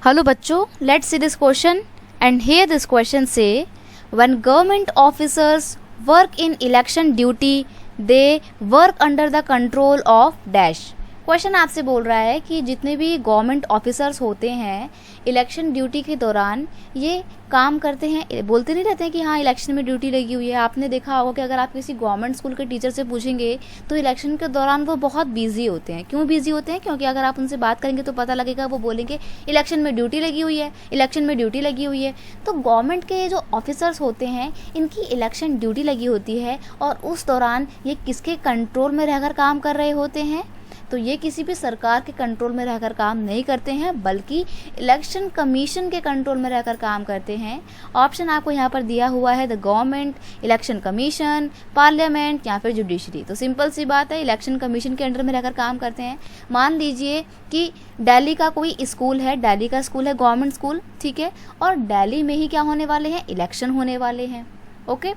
Hello बच्चों, let's see this question and here this question say when government officers work in election duty they work under the control of dash। Question आपसे बोल रहा है कि जितने भी government officers होते हैं इलेक्शन ड्यूटी के दौरान ये काम करते हैं, बोलते नहीं रहते हैं कि हाँ इलेक्शन में ड्यूटी लगी हुई है। आपने देखा होगा कि अगर आप किसी गवर्नमेंट स्कूल के टीचर से पूछेंगे तो इलेक्शन के दौरान वो बहुत बिजी होते हैं। क्यों बिजी होते हैं? क्योंकि अगर आप उनसे बात करेंगे तो पता लगेगा, वो बोलेंगे इलेक्शन में ड्यूटी लगी हुई है, इलेक्शन में ड्यूटी लगी हुई है। तो गवर्नमेंट के जो ऑफिसर्स होते हैं इनकी इलेक्शन ड्यूटी लगी होती है और उस दौरान ये किसके कंट्रोल में रहकर काम कर रहे होते हैं? तो ये किसी भी सरकार के कंट्रोल में रहकर काम नहीं करते हैं, बल्कि इलेक्शन कमीशन के कंट्रोल में रहकर काम करते हैं। ऑप्शन आपको यहाँ पर दिया हुआ है, the government, election commission, parliament या फिर जुडिशरी। तो सिंपल सी बात है, इलेक्शन कमीशन के अंडर में रहकर काम करते हैं। मान लीजिए कि दिल्ली का कोई स्कूल है, दिल्ली का स्कूल है गवर्नमेंट स्कूल, ठीक है, और दिल्ली में ही क्या होने वाले हैं? इलेक्शन होने वाले हैं। ओके,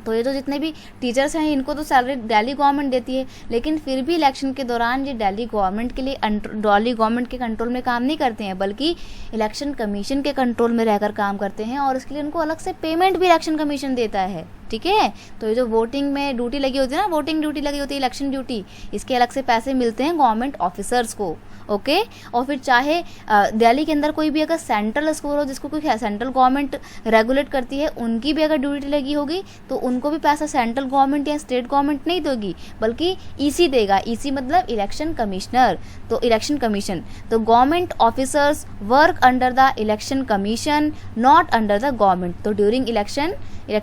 तो ये जो जितने भी टीचर्स हैं इनको तो सैलरी दिल्ली गवर्नमेंट देती है, लेकिन फिर भी इलेक्शन के दौरान ये दिल्ली गवर्नमेंट के लिए दिल्ली गवर्नमेंट के कंट्रोल में काम नहीं करते हैं, बल्कि इलेक्शन कमीशन के कंट्रोल में रहकर काम करते हैं और इसके लिए उनको अलग से पेमेंट भी इलेक्शन कमीशन देता है। ठीक है, तो ये जो वोटिंग में ड्यूटी लगी होती है ना, वोटिंग ड्यूटी लगी होती है, इलेक्शन ड्यूटी, इसके अलग से पैसे मिलते हैं गवर्नमेंट ऑफिसर्स को। ओके, और फिर चाहे दिल्ली के अंदर कोई भी अगर सेंट्रल स्कूल हो जिसको कोई सेंट्रल गवर्नमेंट रेगुलेट करती है, उनकी भी अगर ड्यूटी लगी होगी तो उनको भी पैसा सेंट्रल गवर्नमेंट या स्टेट गवर्नमेंट नहीं देगी, बल्कि ईसी देगा। ईसी मतलब इलेक्शन कमिश्नर, तो इलेक्शन कमीशन। तो government officers work under the election commission, not under the government. तो ड्यूरिंग इलेक्शन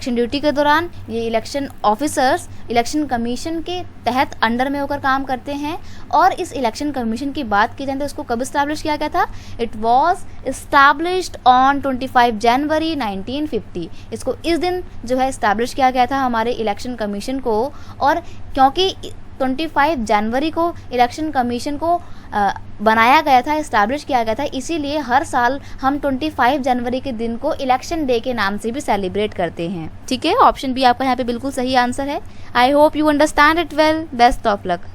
ड्यूटी के दौरान ये इलेक्शन ऑफिसर्स इलेक्शन कमीशन के तहत अंडर में होकर काम करते हैं। और इस इलेक्शन कमीशन की बात की जाए तो इसको कब इस्टेब्लिश किया गया था? इट वॉज इस्टेब्लिश्ड ऑन 25 जनवरी 1950। इसको इस दिन जो है इस्टेब्लिश किया गया था हमारे इलेक्शन कमीशन को। और क्योंकि 25 जनवरी को इलेक्शन कमीशन को बनाया गया था, इस्टेब्लिश किया गया था, इसीलिए हर साल हम 25 जनवरी के दिन को इलेक्शन डे के नाम से भी सेलिब्रेट करते हैं। ठीक है, ऑप्शन बी आपका यहाँ पे बिल्कुल सही आंसर है। I hope you understand it well. Best of luck.